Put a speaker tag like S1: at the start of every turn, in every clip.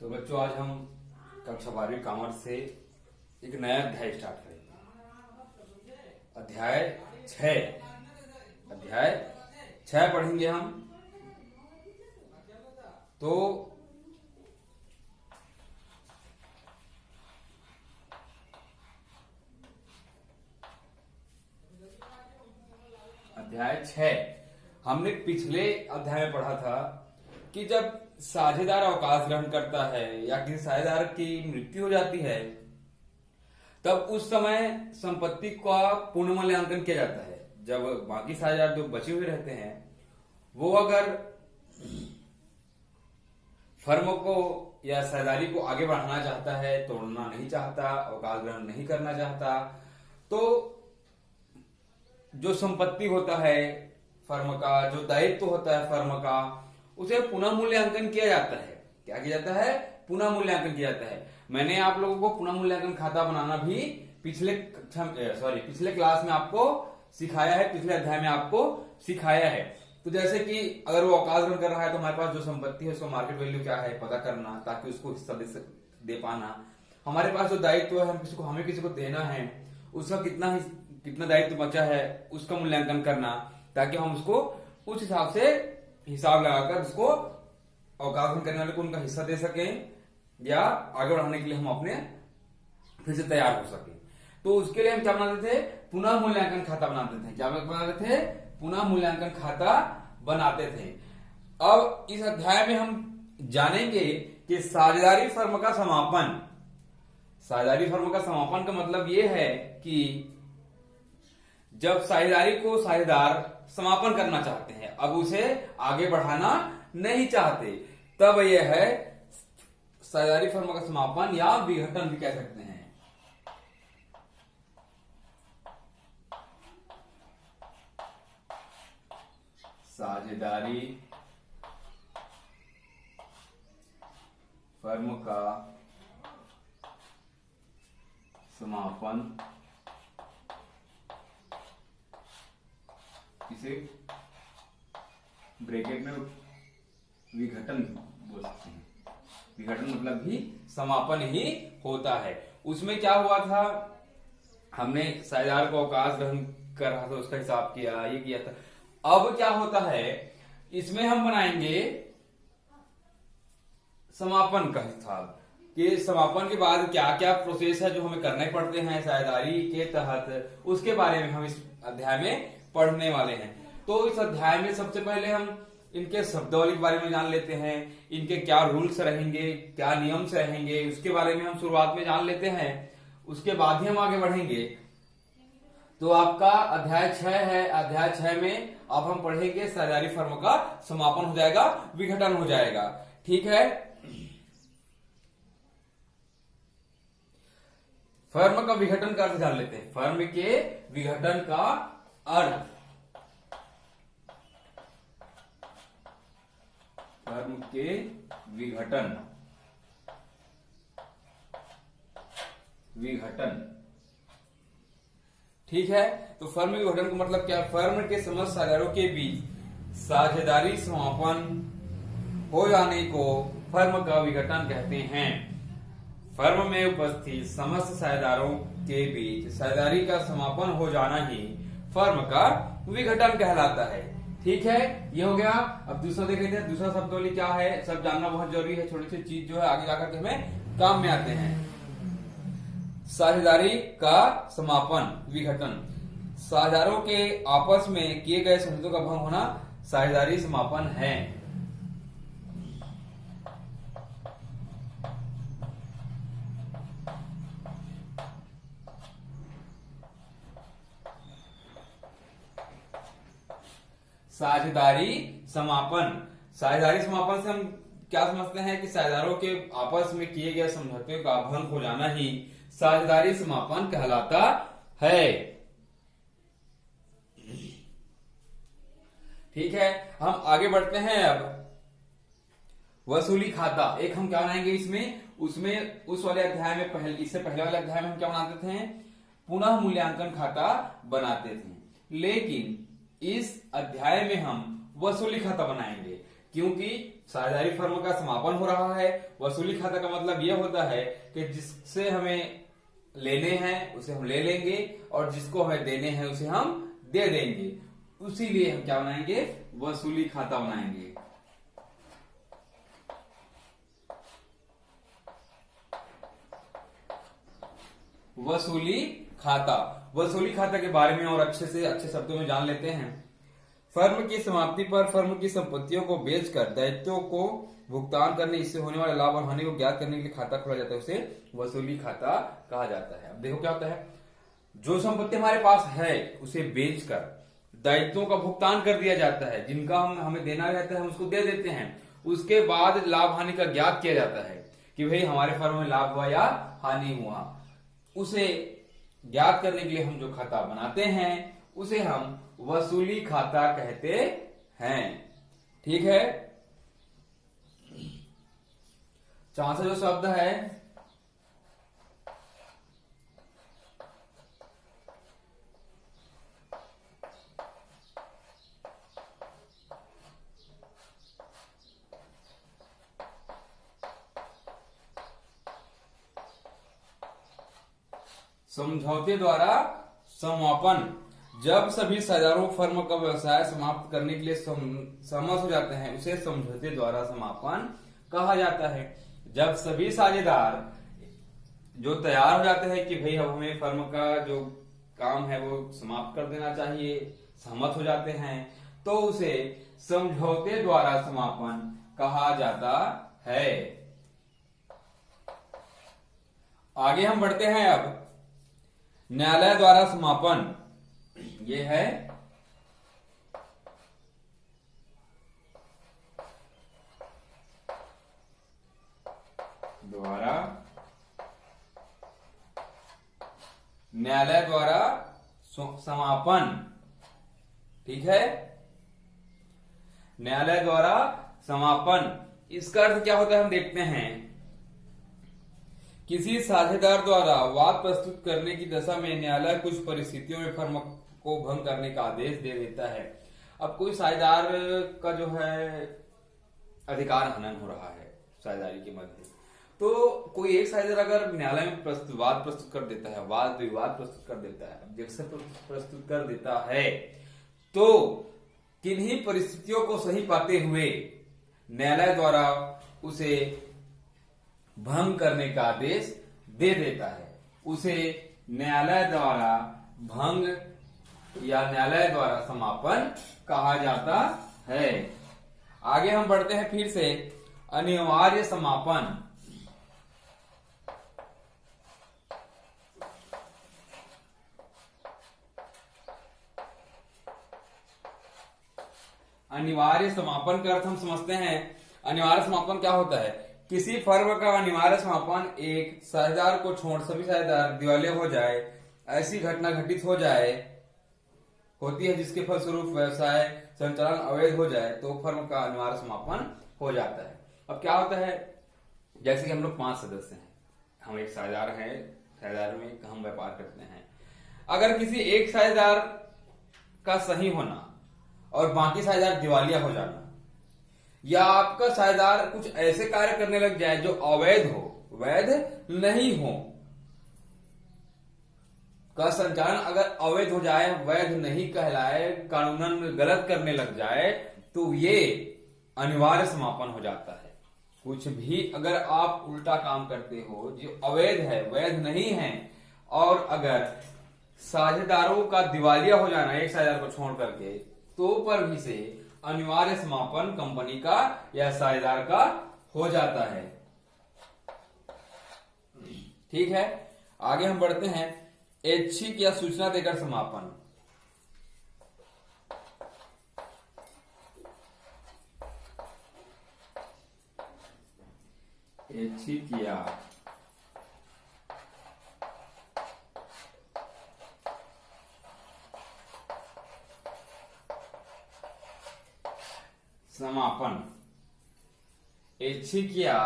S1: तो बच्चों आज हम कक्षा 12वीं कॉमर्स से एक नया अध्याय स्टार्ट करेंगे। अध्याय 6 पढ़ेंगे हम। तो अध्याय 6 हमने पिछले अध्याय में पढ़ा था कि जब साझेदार अवकाश ग्रहण करता है या किसी साझेदार की मृत्यु हो जाती है तब उस समय संपत्ति का पुनर्मूल्यांकन किया जाता है। जब बाकी साझेदार जो बचे हुए रहते हैं वो अगर फर्म को या साझेदारी को आगे बढ़ाना चाहता है, तोड़ना नहीं चाहता, अवकाश ग्रहण नहीं करना चाहता, तो जो संपत्ति होता है फर्म का, जो दायित्व होता है फर्म का, उसे पुनः मूल्यांकन किया जाता है। क्या किया जाता है? पुनः मूल्यांकन किया जाता है। मैंने आप लोगों को पुनः मूल्यांकन खाता बनाना भी पिछले क्लास में आपको सिखाया है, पिछले अध्याय में आपको सिखाया है। तो जैसे कि अगर वो अवकाश ग्रहण कर रहा है तो हमारे पास जो संपत्ति है उसका मार्केट वैल्यू क्या है पता करना, ताकि उसको हिस्सा दे पाना। हमारे पास जो दायित्व है हमें किसी को देना है, उसका कितना दायित्व बचा है उसका मूल्यांकन करना, ताकि हम उसको उस हिसाब से हिसाब लगाकर उसको अवकाश ग्रहण करने वाले को उनका हिस्सा दे सकें या आगे बढ़ाने के लिए हम अपने फिर से तैयार हो सके। तो उसके लिए हम क्या बनाते थे? पुनः मूल्यांकन खाता बनाते थे। क्या बनाते थे? पुनः मूल्यांकन खाता बनाते थे। अब इस अध्याय में हम जानेंगे कि साझेदारी फर्म का समापन। साझेदारी फर्म का समापन का मतलब यह है कि जब साझेदारी को साझेदार समापन करना चाहते हैं, अब उसे आगे बढ़ाना नहीं चाहते, तब यह है साझेदारी फर्म का समापन या विघटन भी कह सकते हैं। साझेदारी फर्म का समापन इसे ब्रैकेट में विघटन बोल सकते हैं। विघटन मतलब भी समापन ही होता है। उसमें क्या हुआ था, हमने साझेदार को अवकाश ग्रहण कर रहा था उसका हिसाब किया, ये किया था। अब क्या होता है, इसमें हम बनाएंगे समापन का हिसाब कि समापन के बाद क्या क्या प्रोसेस है जो हमें करने पड़ते हैं साझेदारी के तहत, उसके बारे में हम इस अध्याय में पढ़ने वाले हैं। तो इस अध्याय में सबसे पहले हम इनके शब्दावली के बारे में जान लेते हैं, इनके क्या रूल्स रहेंगे, क्या नियम रहेंगे, उसके बारे में हम शुरुआत में जान लेते हैं। उसके बाद ही हम आगे बढ़ेंगे। तो आपका अध्याय 6 है। अध्याय 6 में अब हम पढ़ेंगे साझेदारी फर्म का समापन हो जाएगा, विघटन हो जाएगा। ठीक है। फर्म का विघटन का अर्थ जान लेते हैं। फर्म के विघटन का अर्थ, फर्म के विघटन ठीक है। तो फर्म विघटन का मतलब क्या? फर्म के समस्त साझेदारों के बीच साझेदारी समापन हो जाने को फर्म का विघटन कहते हैं। फर्म में उपस्थित समस्त साझेदारों के बीच साझेदारी का समापन हो जाना ही फर्म का विघटन कहलाता है। ठीक है, ये हो गया। अब दूसरा देख लेते हैं। दूसरा शब्दावली क्या है, सब जानना बहुत जरूरी है। छोटी सी चीज जो है आगे जाकर के हमें काम में आते हैं। साझेदारी का समापन, विघटन। साझेदारों के आपस में किए गए समझौतों का भंग होना साझेदारी समापन है। साझेदारी समापन। साझेदारी समापन से हम क्या समझते हैं कि साझेदारों के आपस में किए गए समझौते का भंग हो जाना ही साझेदारी समापन कहलाता है। ठीक है, हम आगे बढ़ते हैं। अब वसूली खाता एक हम क्या बनाएंगे उसमें उस वाले अध्याय में इससे पहले वाले अध्याय में हम क्या बनाते थे? पुनः मूल्यांकन खाता बनाते थे। लेकिन इस अध्याय में हम वसूली खाता बनाएंगे, क्योंकि साझेदारी फर्म का समापन हो रहा है। वसूली खाता का मतलब यह होता है कि जिससे हमें लेने हैं उसे हम ले लेंगे और जिसको हमें देने हैं उसे हम दे देंगे, उसीलिए हम क्या बनाएंगे, वसूली खाता बनाएंगे। वसूली खाता, वसूली खाता के बारे में और अच्छे शब्दों में जान लेते हैं। फर्म की समाप्ति पर फर्म की संपत्तियों को बेचकर दायित्वों को भुगतान करने, इससे होने वाले लाभ और हानि को ज्ञात करने के लिए खाता खोला जाता है, उसे वसूली खाता कहा जाता है। अब देखो क्या होता है, जो संपत्ति हमारे पास है उसे बेचकर दायित्वों का भुगतान कर दिया जाता है, जिनका हमें देना रहता है हम उसको दे देते हैं। उसके बाद लाभ हानि का ज्ञात किया जाता है कि भाई हमारे फर्म में लाभ हुआ या हानि हुआ। उसे ज्ञात करने के लिए हम जो खाता बनाते हैं उसे हम वसूली खाता कहते हैं। ठीक है, चौथा जो शब्द है समझौते द्वारा समापन। जब सभी साझेदारों फर्म का व्यवसाय समाप्त करने के लिए सहमत हो जाते हैं उसे समझौते द्वारा समापन कहा जाता है। जब सभी साझेदार जो तैयार हो जाते हैं कि भाई अब हमें फर्म का जो काम है वो समाप्त कर देना चाहिए, सहमत हो जाते हैं, तो उसे समझौते द्वारा समापन कहा जाता है। आगे हम बढ़ते हैं। अब न्यायालय द्वारा समापन, ये है द्वारा, न्यायालय द्वारा समापन। ठीक है, न्यायालय द्वारा समापन, इसका अर्थ क्या होता है हम देखते हैं। किसी साझेदार द्वारा वाद प्रस्तुत करने की दशा में न्यायालय कुछ परिस्थितियों में फर्म को भंग करने का आदेश दे देता है। अब कोई साझेदार का जो है अधिकार हनन हो रहा है साझेदारी के मध्य, तो कोई एक साझेदार अगर न्यायालय में वाद प्रस्तुत कर देता है, वाद विवाद प्रस्तुत कर देता है, ऑब्जेक्शन प्रस्तुत कर देता है, तो किन्हीं परिस्थितियों को सही पाते हुए न्यायालय द्वारा उसे भंग करने का आदेश दे देता है। उसे न्यायालय द्वारा भंग या न्यायालय द्वारा समापन कहा जाता है। आगे हम बढ़ते हैं फिर से, अनिवार्य समापन। अनिवार्य समापन का अर्थ हम समझते हैं। अनिवार्य समापन क्या होता है, किसी फर्म का अनिवार्य समापन एक साझेदार को छोड़ सभी साझेदार दिवालिया हो जाए, ऐसी घटना घटित हो जाए होती है जिसके फलस्वरूप व्यवसाय संचालन अवैध हो जाए तो फर्म का अनिवार्य समापन हो जाता है। अब क्या होता है, जैसे कि हम लोग 5 सदस्य हैं, हम एक साझेदार हैं, साझेदार में हम व्यापार करते हैं। अगर किसी एक साझेदार का सही होना और बाकी साझेदार दिवालिया हो जाना, या आपका साझेदार कुछ ऐसे कार्य करने लग जाए जो अवैध हो, वैध नहीं हो, का संचालन अगर अवैध हो जाए, वैध नहीं कहलाए, कानूनन गलत करने लग जाए, तो ये अनिवार्य समापन हो जाता है। कुछ भी अगर आप उल्टा काम करते हो जो अवैध है, वैध नहीं है, और अगर साझेदारों का दिवालिया हो जाना एक साझेदार को छोड़ करके, तो पर भी से अनिवार्य समापन कंपनी का या साझेदार का हो जाता है। ठीक है, आगे हम बढ़ते हैं। ऐच्छिक या सूचना देकर समापन। ऐच्छिक या समापन, ऐच्छिक या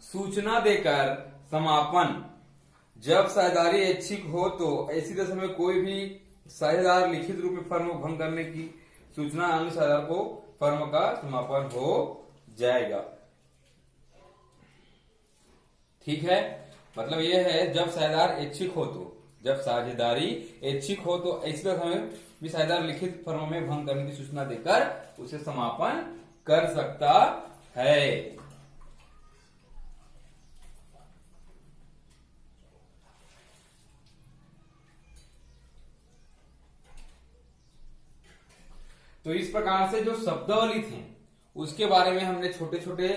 S1: सूचना देकर समापन। जब साझेदारी ऐच्छिक हो तो ऐसी दशा में कोई भी साझेदार लिखित रूप में फर्म को भंग करने की सूचना अन्य साझेदार को फर्म का समापन हो जाएगा। ठीक है, मतलब यह है जब साझेदार ऐच्छिक हो तो, जब साझेदारी ऐच्छिक हो तो इस वक्त हमें भी साझेदार लिखित फर्म में भंग करने की सूचना देकर उसे समापन कर सकता है। तो इस प्रकार से जो शब्दावली थी उसके बारे में हमने छोटे छोटे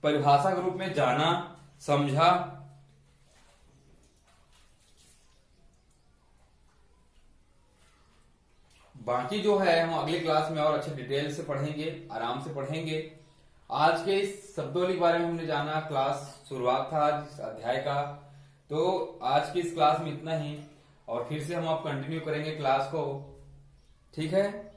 S1: परिभाषा के रूप में जाना, समझा। बाकी जो है हम अगली क्लास में और अच्छे डिटेल से पढ़ेंगे, आराम से पढ़ेंगे। आज के इस शब्दावली के बारे में हमने जाना, क्लास शुरुआत था आज इस अध्याय का। तो आज की इस क्लास में इतना ही, और फिर से हम अब कंटिन्यू करेंगे क्लास को। ठीक है।